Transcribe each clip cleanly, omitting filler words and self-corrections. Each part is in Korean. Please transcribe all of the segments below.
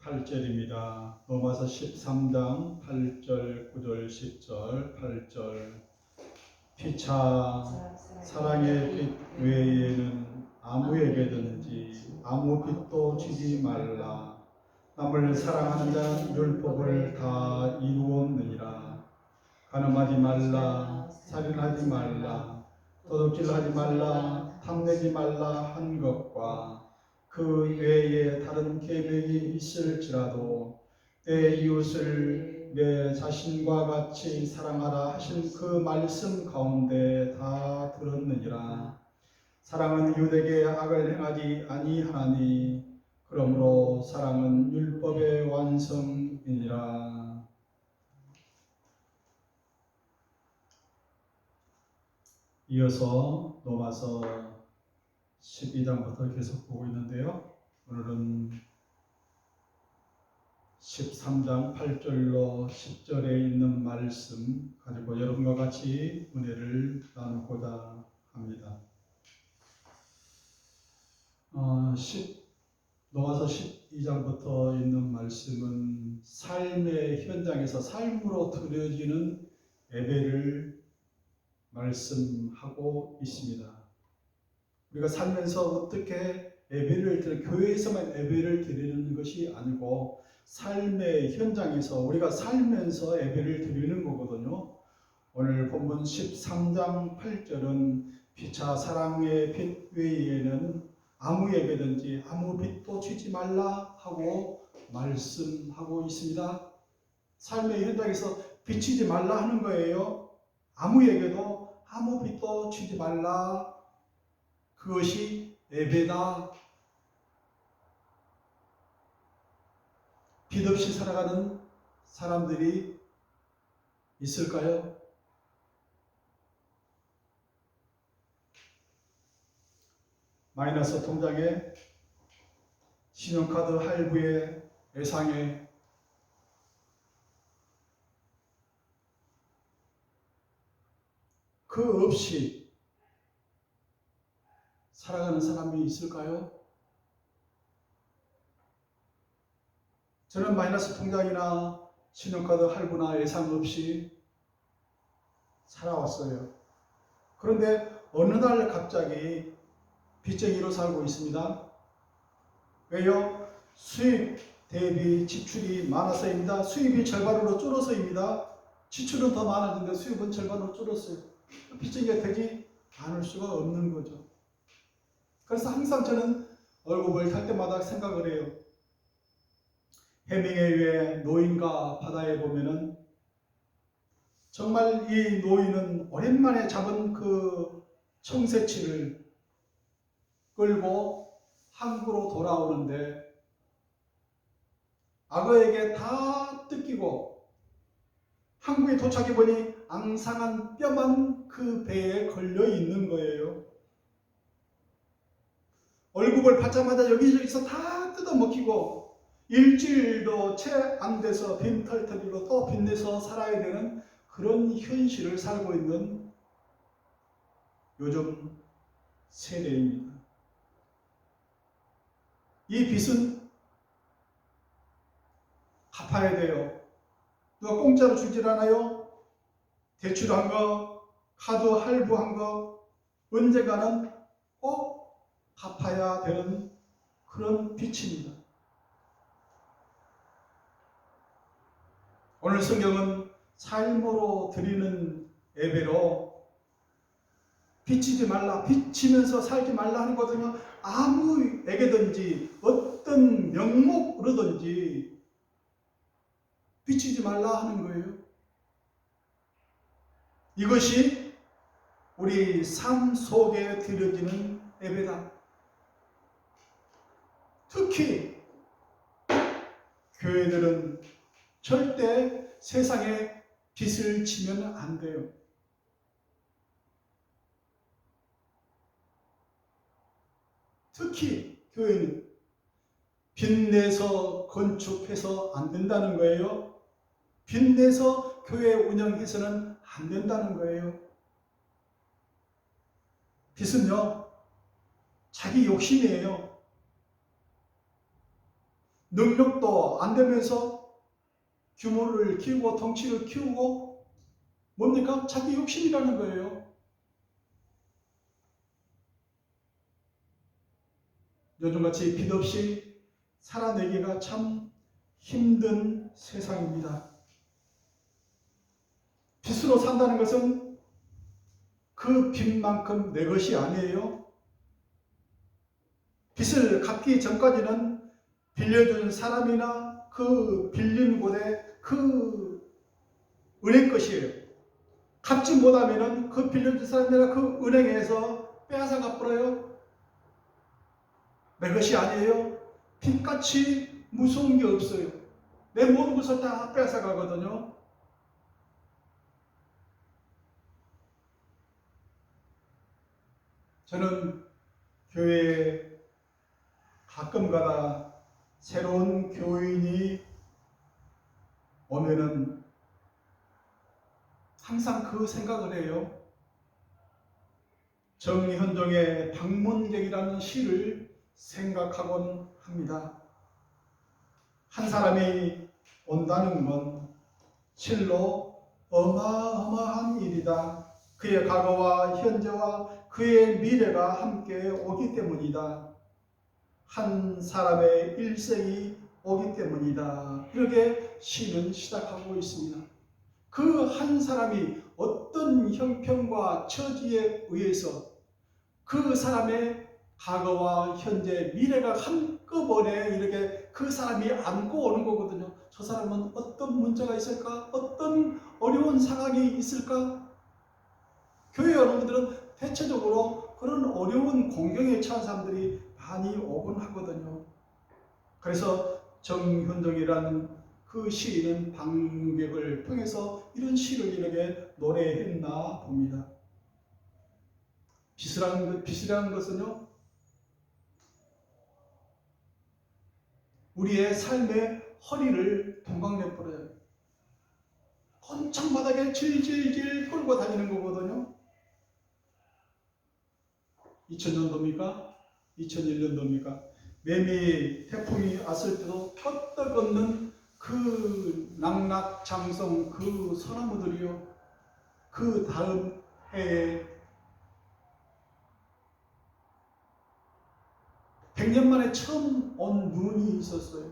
8절입니다. 로마서 13장 8절, 9절, 10절, 8절. 피차 사랑의 빛 외에는 아무에게든지 아무 빛도 주지 말라. 남을 사랑하는 자는 율법을 다 이루었느니라. 간음하지 말라, 살인하지 말라, 도둑질하지 말라, 탐내지 말라 한 것과 그 외에 다른 계명이 있을지라도 내 이웃을 내 자신과 같이 사랑하라 하신 그 말씀 가운데 다 들었느니라. 사랑은 유대게 악을 행하지 아니하나니 그러므로 사랑은 율법의 완성이니라. 이어서 로마서 12장부터 계속 보고 있는데요. 오늘은 13장 8절로 10절에 있는 말씀 가지고 여러분과 같이 은혜를 나누고자 합니다. 로마서 12장부터 있는 말씀은 삶의 현장에서 삶으로 드려지는 예배를 말씀하고 있습니다. 우리가 살면서 어떻게 교회에서만 예배를 드리는 것이 아니고 삶의 현장에서 우리가 살면서 예배를 드리는 거거든요. 오늘 본문 13장 8절은 피차 사랑의 빛 외에는 아무에게든지 아무 빛도 주지 말라 하고 말씀하고 있습니다. 삶의 현장에서 비치지 말라 하는 거예요. 아무에게도 아무 빛도 주지 말라. 그것이 예배다. 빛 없이 살아가는 사람들이 있을까요? 마이너스 통장에, 신용카드 할부에, 예상에 그 없이 살아가는 사람이 있을까요? 저는 마이너스 통장이나 신용카드 할부나 예상 없이 살아왔어요. 그런데 어느 날 갑자기 빚쟁이로 살고 있습니다. 왜요? 수입 대비 지출이 많아서입니다. 수입이 절반으로 줄어서입니다. 지출은 더 많아졌는데 수입은 절반으로 줄었어요. 빚쟁이가 되지 않을 수가 없는 거죠. 그래서 항상 저는 월급을 탈 때마다 생각을 해요. 해밍웨이의 노인과 바다에 보면은 정말 이 노인은 오랜만에 잡은 그 청새치를 끌고 항구로 돌아오는데 악어에게 다 뜯기고 항구에 도착해 보니 앙상한 뼈만 그 배에 걸려 있는 거예요. 월급을 받자마자 여기저기서 다 뜯어먹히고 일주일도 채 안 돼서 빈털터리로 또 빚내서 살아야 되는 그런 현실을 살고 있는 요즘 세대입니다. 이 빚은 갚아야 돼요. 누가 공짜로 주질 않아요. 대출한 거, 카드 할부한 거 언젠가는 꼭 갚아야 되는 그런 빚입니다. 오늘 성경은 삶으로 드리는 예배로 비치지 말라, 비치면서 살지 말라 하거든요. 아무에게든지 어떤 명목으로든지 비치지 말라 하는 거예요. 이것이 우리 삶 속에 드려지는 예배다. 특히 교회들은 절대 세상에 빚을 지면 안 돼요. 특히 교회는 빚내서 건축해서 안 된다는 거예요. 빚내서 교회 운영해서는 안 된다는 거예요. 빚은요, 자기 욕심이에요. 능력도 안 되면서 규모를 키우고 덩치를 키우고 뭡니까? 자기 욕심이라는 거예요. 요즘같이 빚 없이 살아내기가 참 힘든 세상입니다. 빚으로 산다는 것은 그 빚만큼 내 것이 아니에요. 빚을 갚기 전까지는 빌려준 사람이나 그 빌린 곳에 그 은행 것이에요. 갚지 못하면 그 빌려준 사람이나 그 은행에서 빼앗아 가버려요. 내 것이 아니에요. 빚같이 무서운 게 없어요. 내 모든 것을 다 빼앗아 가거든요. 저는 교회에 가끔가다 새로운 교인이 오면은 항상 그 생각을 해요. 정현종의 방문객이라는 시를 생각하곤 합니다. 한 사람이 온다는 건 실로 어마어마한 일이다. 그의 과거와 현재와 그의 미래가 함께 오기 때문이다. 한 사람의 일생이 오기 때문이다. 이렇게 시는 시작하고 있습니다. 그 한 사람이 어떤 형편과 처지에 의해서 그 사람의 과거와 현재, 미래가 한꺼번에 이렇게 그 사람이 안고 오는 거거든요. 저 사람은 어떤 문제가 있을까? 어떤 어려운 상황이 있을까? 교회 여러분들은 대체적으로 그런 어려운 공경에 처한 사람들이 많이 오곤 하거든요. 그래서 정현종이라는 그 시인은 방객을 통해서 이런 시를 이렇게 노래했나 봅니다. 빚이라는 것은요, 우리의 삶의 허리를 동강내버려요. 건창바닥에 질질질 끌고 다니는 거거든요. 2000년도입니까? 2001년도입니까? 매미 태풍이 왔을 때도 끄떡없는 그 낙낙장성 그 소나무들이요. 그 다음 해에 100년 만에 처음 온 눈이 있었어요.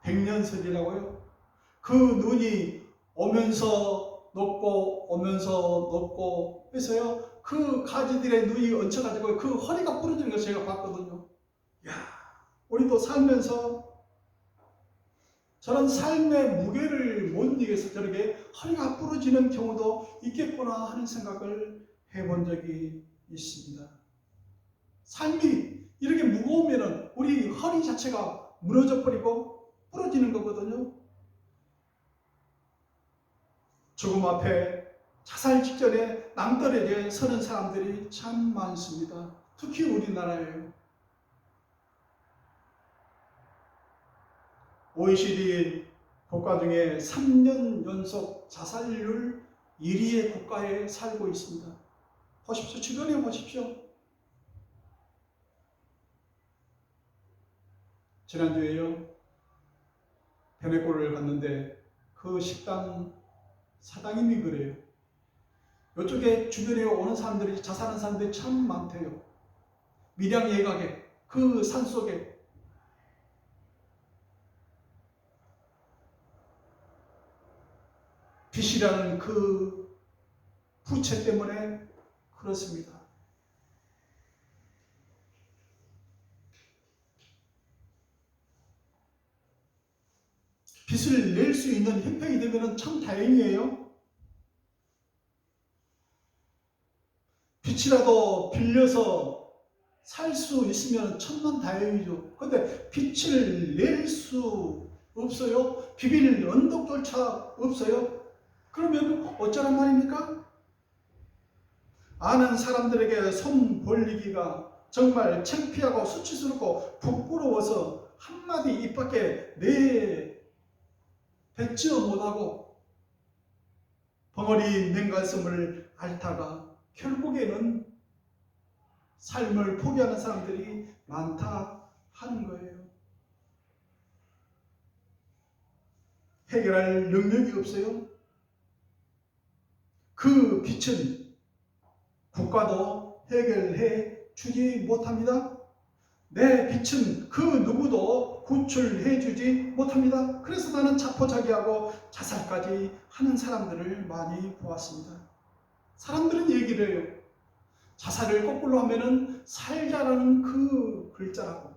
100년설이라고요. 그 눈이 오면서 높고 오면서 높고 해서요. 그 가지들의 눈이 얹혀가지고 그 허리가 부러지는 걸 제가 봤거든요. 야, 우리도 살면서 저런 삶의 무게를 못 이겨서 저렇게 허리가 부러지는 경우도 있겠구나 하는 생각을 해본 적이 있습니다. 삶이 이렇게 무거우면 우리 허리 자체가 무너져 버리고 부러지는 거거든요. 죽음 앞에 자살 직전에 낭떠러지에 서는 사람들이 참 많습니다. 특히 우리나라에요. OECD 국가 중에 3년 연속 자살률 1위의 국가에 살고 있습니다. 보십시오. 주변에 보십시오. 지난주에요. 변해골을 갔는데 그 식당 사장님이 그래요. 이쪽에 주변에 오는 사람들이 자살하는 사람들이 참 많대요. 밀양 예각에 그 산속에 빚이라는 그 부채 때문에 그렇습니다. 빚을 낼 수 있는 형편이 되면 참 다행이에요. 빚이라도 빌려서 살 수 있으면 천만 다행이죠. 근데 빚을 낼 수 없어요. 비빌 언덕조차 없어요. 그러면 어쩌란 말입니까? 아는 사람들에게 손 벌리기가 정말 창피하고 수치스럽고 부끄러워서 한마디 입 밖에 내뱉지도 못하고 벙어리 맹가슴을 앓다가 결국에는 삶을 포기하는 사람들이 많다 하는 거예요. 해결할 능력이 없어요. 그 빛은 국가도 해결해 주지 못합니다. 내 빛은 그 누구도 구출해 주지 못합니다. 그래서 나는 자포자기하고 자살까지 하는 사람들을 많이 보았습니다. 사람들은 얘기를 해요. 자살을 거꾸로 하면은 살자라는 그 글자라고.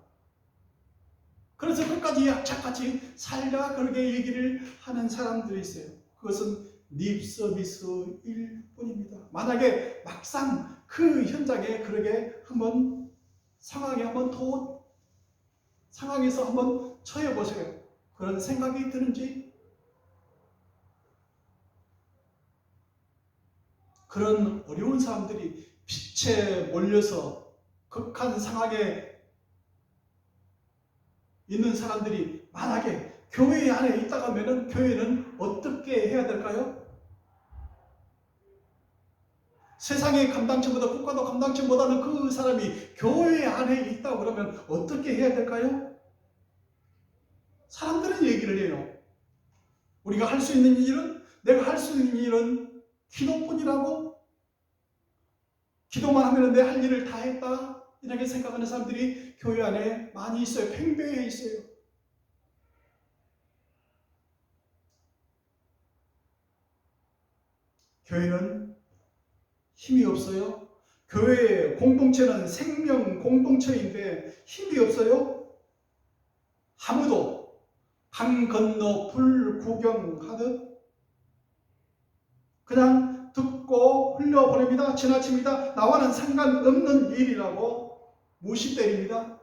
그래서 끝까지 약착같이 살자 그렇게 얘기를 하는 사람들이 있어요. 그것은 립 서비스일 뿐입니다. 만약에 막상 그 현장에 그러게 한번 상황에서 한번 처해 보세요. 그런 생각이 드는지, 그런 어려운 사람들이 빛에 몰려서 극한 상황에 있는 사람들이 만약에 교회 안에 있다가 하면은 교회는 어떻게 해야 될까요? 세상의 감당치보다 국가도 감당치 못하는 그 사람이 교회 안에 있다고 그러면 어떻게 해야 될까요? 사람들은 얘기를 해요. 우리가 할 수 있는 일은, 내가 할 수 있는 일은 기도뿐이라고, 기도만 하면 내 할 일을 다 했다 이렇게 생각하는 사람들이 교회 안에 많이 있어요. 팽배해 있어요. 교회는 힘이 없어요. 교회 공동체는 생명 공동체인데 힘이 없어요. 아무도 강 건너 불 구경하듯 그냥 듣고 흘려보냅니다. 지나칩니다. 나와는 상관없는 일이라고 무시 때립니다.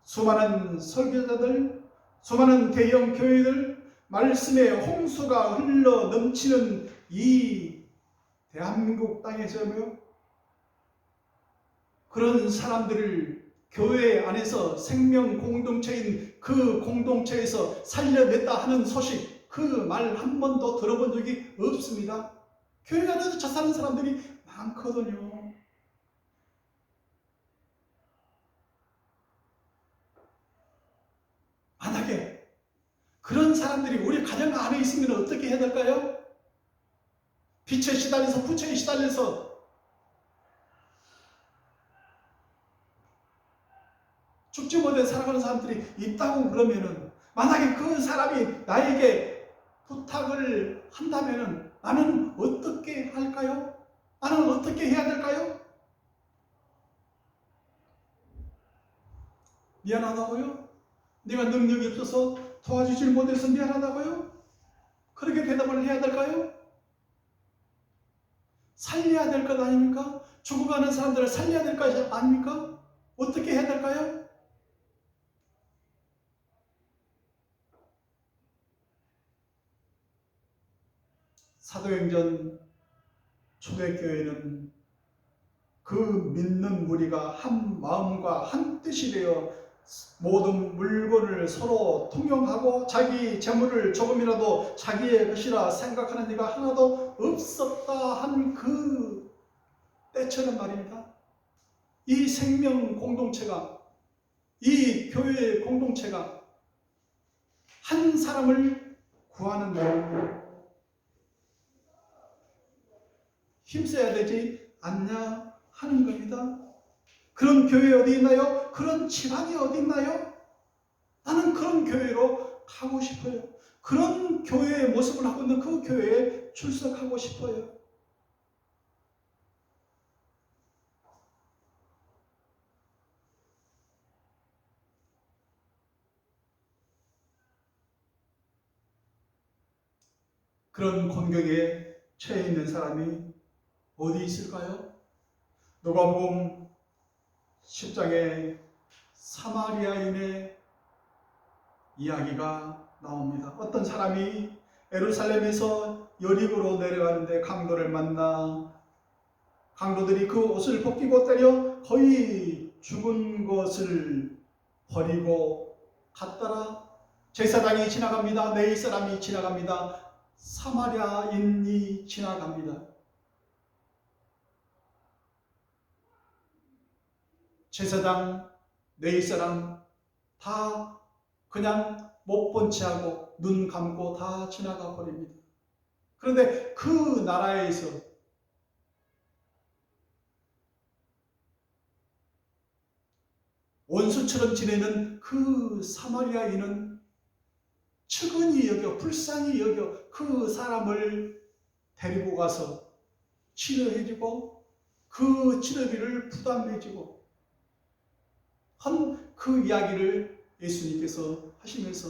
수많은 설교자들, 수많은 대형 교회들, 말씀의 홍수가 흘러 넘치는 이 대한민국 땅에서요, 그런 사람들을 교회 안에서 생명 공동체인 그 공동체에서 살려냈다 하는 소식, 그 말 한 번도 들어본 적이 없습니다. 교회 안에서 자살하는 사람들이 많거든요. 만약에 그런 사람들이 우리 가정 안에 있으면 어떻게 해야 될까요? 빛에 시달려서, 부처에 시달려서 죽지 못해 살아가는 사람들이 있다고 그러면은, 만약에 그 사람이 나에게 부탁을 한다면은 나는 어떻게 할까요? 나는 어떻게 해야 될까요? 미안하다고요? 내가 능력이 없어서 도와주질 못해서 미안하다고요? 그렇게 대답을 해야 될까요? 살려야 될 것 아닙니까? 죽어가는 사람들을 살려야 될 것 아닙니까? 어떻게 해야 될까요? 사도행전 초대교회는 그 믿는 무리가 한 마음과 한 뜻이 되어 모든 물건을 서로 통용하고 자기 재물을 조금이라도 자기의 것이라 생각하는 이가 하나도 없었다 한 그 때처럼 말입니다. 이 생명 공동체가, 이 교회 공동체가 한 사람을 구하는 데 힘써야 되지 않냐 하는 겁니다. 그런 교회 어디 있나요? 그런 집안이 어디 있나요? 나는 그런 교회로 가고 싶어요. 그런 교회의 모습을 하고 있는 그 교회에 출석하고 싶어요. 그런 공격에 처해 있는 사람이 어디 있을까요? 누가복음 10장에 사마리아인의 이야기가 나옵니다. 어떤 사람이 예루살렘에서 여리고로 내려가는데 강도를 만나 강도들이 그 옷을 벗기고 때려 거의 죽은 것을 버리고 갔더라. 제사장이 지나갑니다. 레위 사람이 지나갑니다. 사마리아인이 지나갑니다. 제사장, 레위 사람, 다 그냥 못 본 채 하고 눈 감고 다 지나가 버립니다. 그런데 그 나라에서 원수처럼 지내는 그 사마리아인은 측은히 여겨 불쌍히 여겨 그 사람을 데리고 가서 치료해주고 그 치료비를 부담해주고 한 그 이야기를 예수님께서 하시면서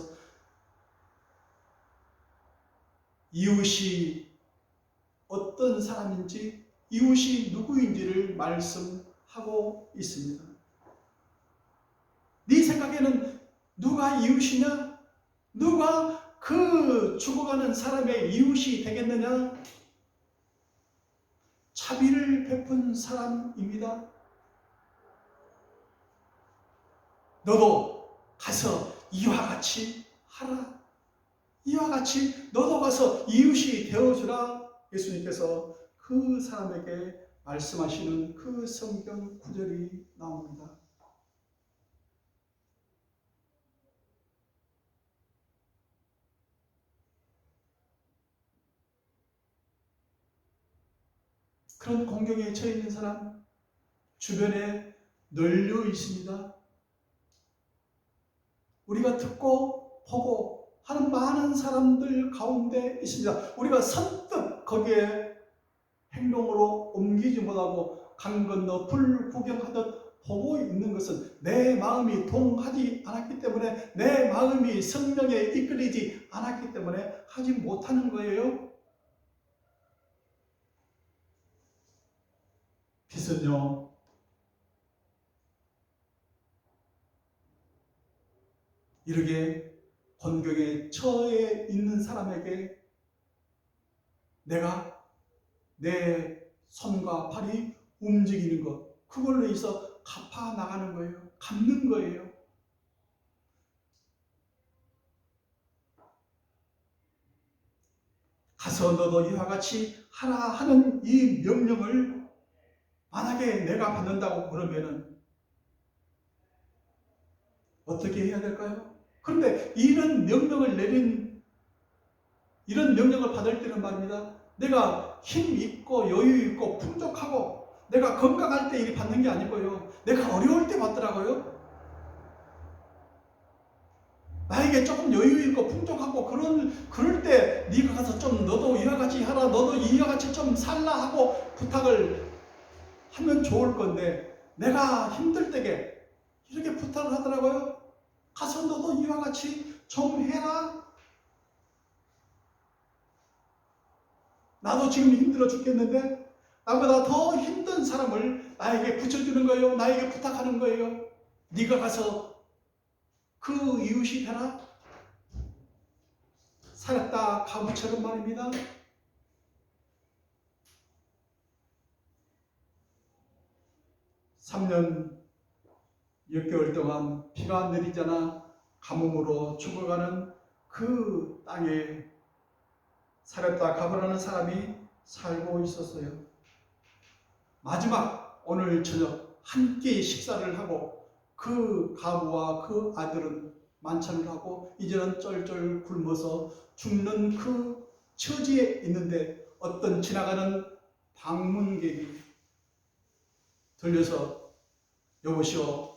이웃이 어떤 사람인지 이웃이 누구인지를 말씀하고 있습니다. 네 생각에는 누가 이웃이냐? 누가 그 죽어가는 사람의 이웃이 되겠느냐? 자비를 베푼 사람입니다. 너도 가서 이와 같이 하라. 이와 같이 너도 가서 이웃이 되어주라. 예수님께서 그 사람에게 말씀하시는 그 성경 구절이 나옵니다. 그런 공경에 처해 있는 사람 주변에 널려 있습니다. 우리가 듣고 보고 하는 많은 사람들 가운데 있습니다. 우리가 선뜻 거기에 행동으로 옮기지 못하고 강 건너 불 구경하듯 보고 있는 것은 내 마음이 동하지 않았기 때문에, 내 마음이 성령에 이끌리지 않았기 때문에 하지 못하는 거예요. 빛은요, 이렇게 곤경에 처해 있는 사람에게 내가 내 손과 발이 움직이는 것, 그걸로 해서 갚아 나가는 거예요. 갚는 거예요. 가서 너도 이와 같이 하라 하는 이 명령을 만약에 내가 받는다고 그러면은 어떻게 해야 될까요? 그런데 이런 명령을 받을 때는 말입니다. 내가 힘 있고 여유 있고 풍족하고 내가 건강할 때 이리 받는 게 아니고요. 내가 어려울 때 받더라고요. 나에게 조금 여유 있고 풍족하고 그럴 때 네가 가서 좀 너도 이와 같이 하라, 너도 이와 같이 좀 살라 하고 부탁을 하면 좋을 건데, 내가 힘들 때게 이렇게 부탁을 하더라고요. 가서 너도 이와 같이 좀 해라. 나도 지금 힘들어 죽겠는데 나보다 더 힘든 사람을 나에게 붙여주는 거예요. 나에게 부탁하는 거예요. 네가 가서 그 이웃이 되라. 살았다 가부처럼 말입니다. (3년 6개월) 동안 비가 내리지 않아 가뭄으로 죽어가는 그 땅에 사렙다 가브라는 사람이 살고 있었어요. 마지막 오늘 저녁 함께 식사를 하고 그 가부와 그 아들은 만찬을 하고 이제는 쩔쩔 굶어서 죽는 그 처지에 있는데, 어떤 지나가는 방문객이 들려서 여보시오,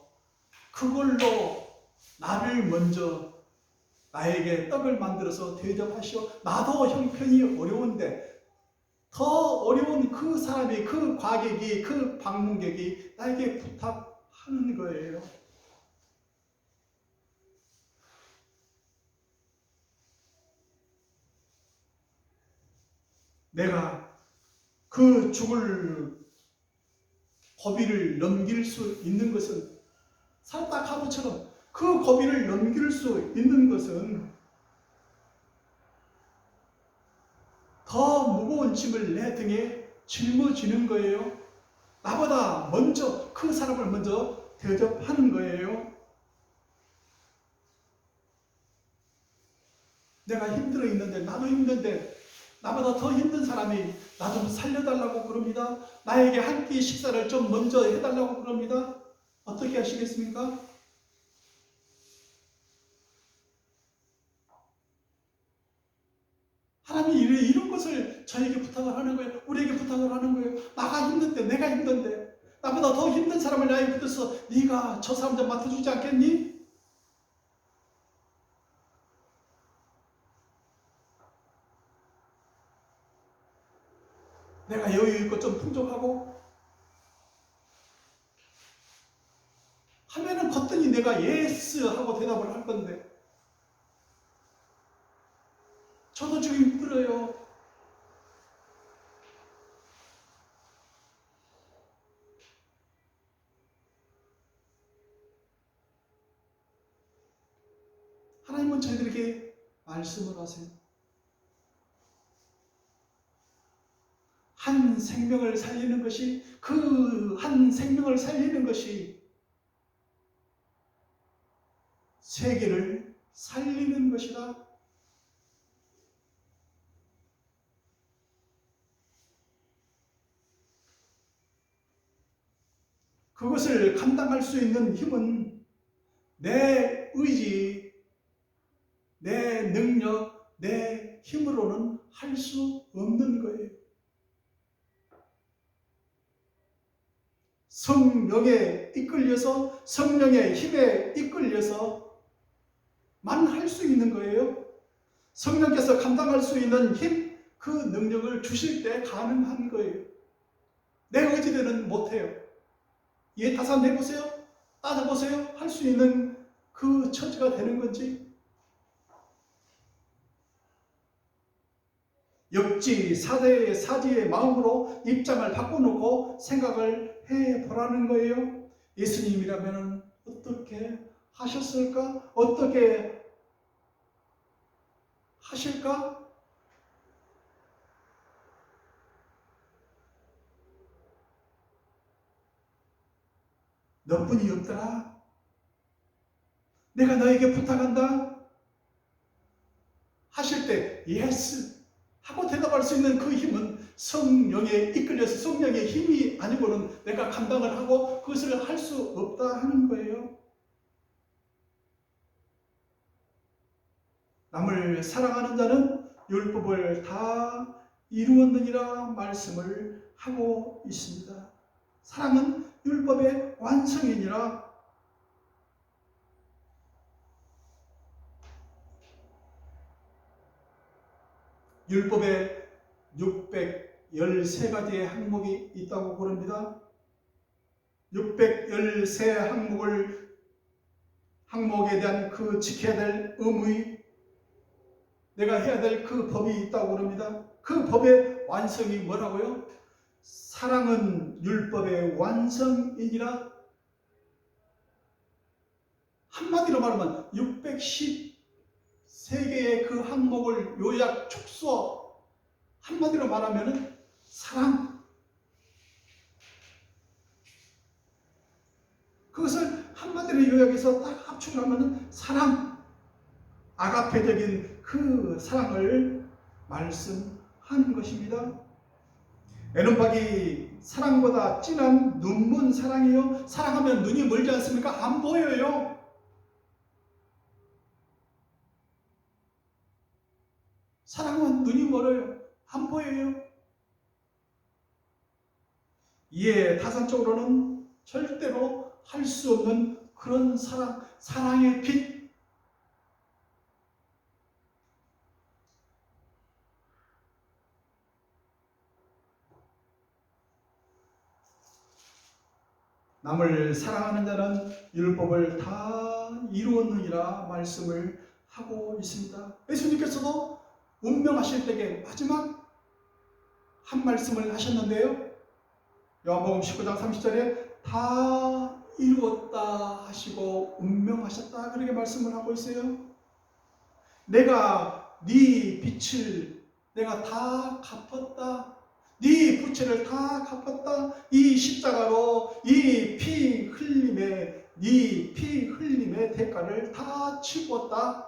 그걸로 나를 먼저 나에게 떡을 만들어서 대접하시오. 나도 형편이 어려운데 더 어려운 그 사람이, 그 과객이, 그 방문객이 나에게 부탁하는 거예요. 내가 그 죽을 고비를 넘길 수 있는 것은, 살다 가부처럼 그 고비를 넘길 수 있는 것은 더 무거운 짐을 내 등에 짊어지는 거예요. 나보다 먼저 그 사람을 먼저 대접하는 거예요. 내가 힘들어 있는데, 나도 힘든데 나보다 더 힘든 사람이 나 좀 살려달라고 그럽니다. 나에게 한 끼 식사를 좀 먼저 해달라고 그럽니다. 어떻게 하시겠습니까? 부탁을 하는 거예요. 나가 힘든데, 내가 힘든데, 나보다 더 힘든 사람을 나에게 붙여서 네가 저 사람 좀 맡아주지 않겠니? 내가 여유 있고 좀 풍족하고 하면은 거뜬히 내가 예스 하고 대답을 할 건데, 저도 지금 힘들어요. 하나님은 저희들에게 말씀을 하세요. 한 생명을 살리는 것이, 그 한 생명을 살리는 것이 세계를 살리는 것이다. 그것을 감당할 수 있는 힘은 내 의지, 내 능력, 내 힘으로는 할 수 없는 거예요. 성령에 이끌려서, 성령의 힘에 이끌려서 만 할 수 있는 거예요. 성령께서 감당할 수 있는 힘, 그 능력을 주실 때 가능한 거예요. 내 의지대로는 못해요. 이해 다시 해보세요. 따져보세요. 할 수 있는 그 처지가 되는 건지. 역지사지의 마음으로 입장을 바꿔놓고 생각을 해보라는 거예요. 예수님이라면 어떻게 하셨을까? 어떻게 하실까? 너뿐이 없더라. 내가 너에게 부탁한다. 하실 때 예스 하고 대답할 수 있는 그 힘은 성령에 이끌려서, 성령의 힘이 아니고는 내가 감당을 하고 그것을 할 수 없다 하는 거예요. 남을 사랑하는 자는 율법을 다 이루었느니라 말씀을 하고 있습니다. 사랑은 율법의 완성이니라. 율법에 613가지의 항목이 있다고 그럽니다. 613 항목에 대한 그 지켜야 될 의무의, 내가 해야 될 그 법이 있다고 그럽니다. 그 법의 완성이 뭐라고요? 사랑은 율법의 완성이니라. 한마디로 말하면 613개의 그 항목을 요약 축소, 한마디로 말하면 사랑. 그것을 한마디로 요약해서 딱 합축을 하면 사랑, 아가페적인 그 사랑을 말씀하는 것입니다. 에녹박이 사랑보다 진한 눈먼 사랑이요. 사랑하면 눈이 멀지 않습니까? 안 보여요. 사랑은 눈이 멀어요. 안 보여요. 이에 타산적으로는 절대로 할 수 없는 그런 사랑, 사랑의 빛. 남을 사랑하는 자는 율법을 다 이루었느니라 말씀을 하고 있습니다. 예수님께서도 운명하실 때에 마지막 한 말씀을 하셨는데요. 요한복음 19장 30절에 다 이루었다 하시고 운명하셨다, 그렇게 말씀을 하고 있어요. 내가 네 빛을 내가 다 갚았다. 네 부채를 다 갚았다. 이 십자가로 이 피 흘림의, 네 피 흘림의 대가를 다 치웠다.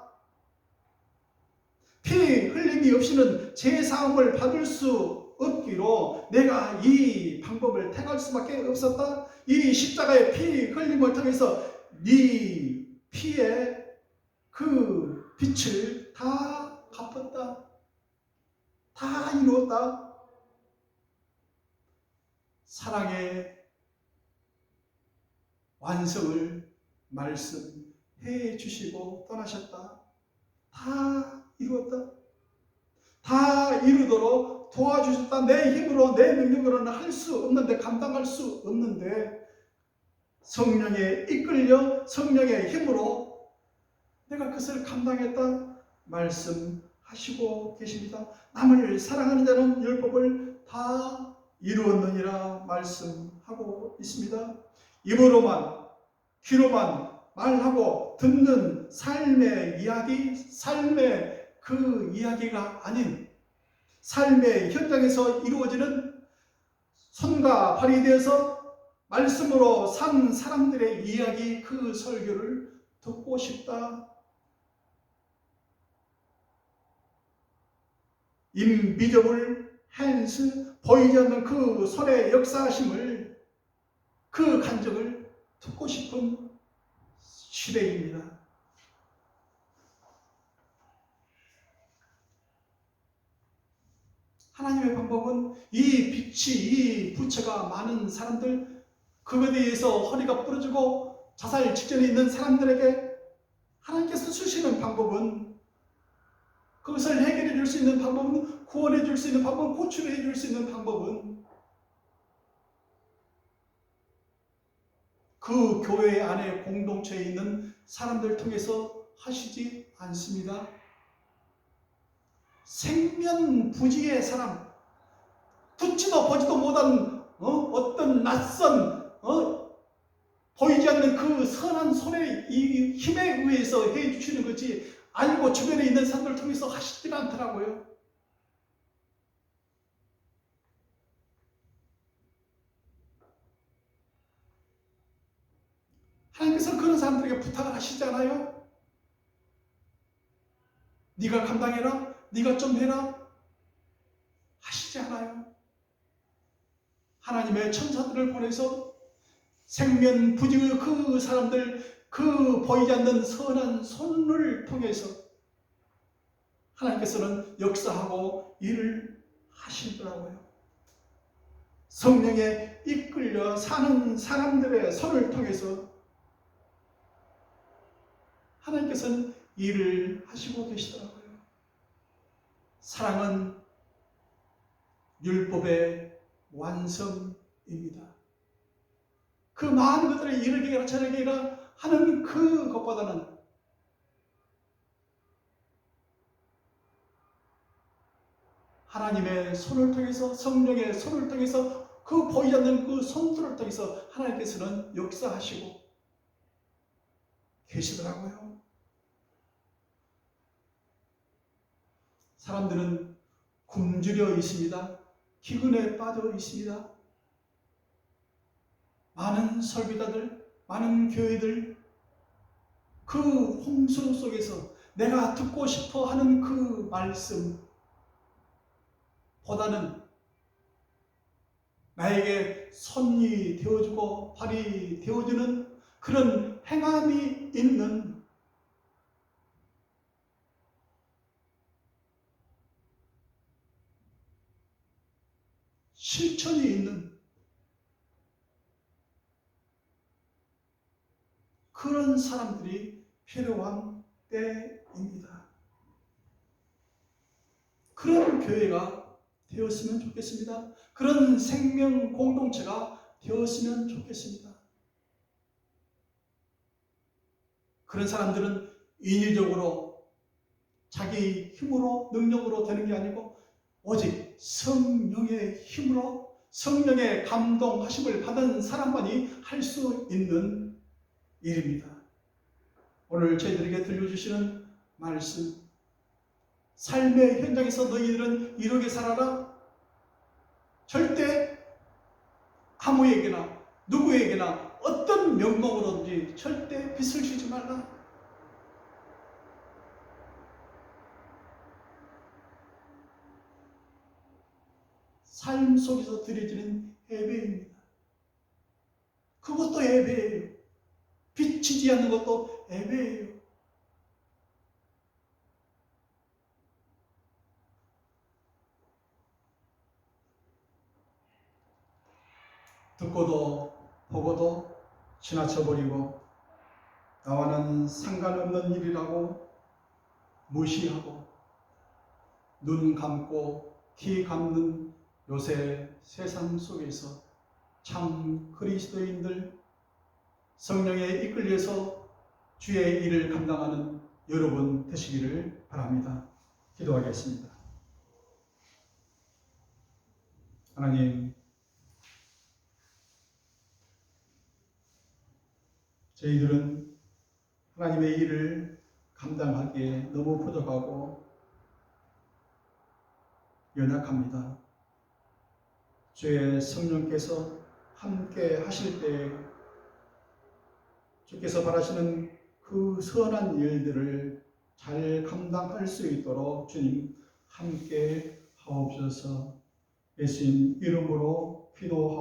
피 흘림이 없이는 제사함을 받을 수 없기로 내가 이 방법을 택할 수밖에 없었다. 이 십자가의 피 흘림을 통해서 네 피의 그 빛을 다 갚았다. 다 이루었다. 사랑의 완성을 말씀해 주시고 떠나셨다. 다 이루었다. 다 이루도록 도와주셨다. 내 힘으로 내 능력으로는 할 수 없는데, 감당할 수 없는데 성령에 이끌려 성령의 힘으로 내가 그것을 감당했다 말씀하시고 계십니다. 남을 사랑하는 자는 율법을 다 이루었느니라 말씀하고 있습니다. 입으로만 귀로만 말하고 듣는 삶의 이야기, 삶의 그 이야기가 아닌 삶의 현장에서 이루어지는 손과 발이 되어서 말씀으로 산 사람들의 이야기, 그 설교를 듣고 싶다. 인비저블 핸스, 보이지 않는 그 손의 역사하심을, 그 간증을 듣고 싶은 시대입니다. 하나님의 방법은 이 빛이, 이 부처가 많은 사람들, 그것에 의해서 허리가 부러지고 자살 직전에 있는 사람들에게 하나님께서 주시는 방법은, 그것을 해결해 줄 수 있는 방법은, 구원해 줄 수 있는 방법은, 고출해 줄 수 있는 방법은 그 교회 안에 공동체에 있는 사람들 통해서 하시지 않습니다. 생면부지의 사람, 듣지도 보지도 못한 어떤 낯선 보이지 않는 그 선한 손의 이 힘에 의해서 해주시는 거지, 알고 주변에 있는 사람들 통해서 하시질 않더라고요. 하나님께서 그런 사람들에게 부탁을 하시잖아요. 네가 감당해라, 네가 좀 해라 하시지 않아요. 하나님의 천사들을 보내서 생면부지의 그 사람들, 그 보이지 않는 선한 손을 통해서 하나님께서는 역사하고 일을 하시더라고요. 성령에 이끌려 사는 사람들의 손을 통해서 하나님께서는 일을 하시고 계시더라고요. 사랑은 율법의 완성입니다. 그 많은 것들을 이르게라 저르게라 하는 그것보다는 하나님의 손을 통해서, 성령의 손을 통해서, 그 보이지 않는 그 손들을 통해서 하나님께서는 역사하시고 계시더라고요. 사람들은 굶주려 있습니다. 기근에 빠져 있습니다. 많은 설교자들, 많은 교회들, 그 홍수 속에서 내가 듣고 싶어 하는 그 말씀 보다는 나에게 손이 되어주고 발이 되어주는 그런 행함이 있는, 실천이 있는 그런 사람들이 필요한 때입니다. 그런 교회가 되었으면 좋겠습니다. 그런 생명 공동체가 되었으면 좋겠습니다. 그런 사람들은 인위적으로 자기 힘으로 능력으로 되는 게 아니고 오직 성령의 힘으로, 성령의 감동하심을 받은 사람만이 할 수 있는 일입니다. 오늘 저희들에게 들려주시는 말씀, 삶의 현장에서 너희들은 이르게 살아라. 절대 아무에게나 누구에게나 어떤 명목으로든지 절대 빚을 지지 말라. 삶 속에서 드려지는 예배입니다. 그것도 예배예요. 빚지지 않는 것도 예배예요. 듣고도 보고도 지나쳐버리고 나와는 상관없는 일이라고 무시하고 눈 감고 귀 감는 요새 세상 속에서 참 그리스도인들 성령에 이끌려서 주의 일을 감당하는 여러분 되시기를 바랍니다. 기도하겠습니다. 하나님, 저희들은 하나님의 일을 감당하기에 너무 부족하고 연약합니다. 주의 성령께서 함께 하실 때 주께서 바라시는 그 선한 일들을 잘 감당할 수 있도록 주님 함께 하옵소서. 예수님 이름으로 기도하옵소서.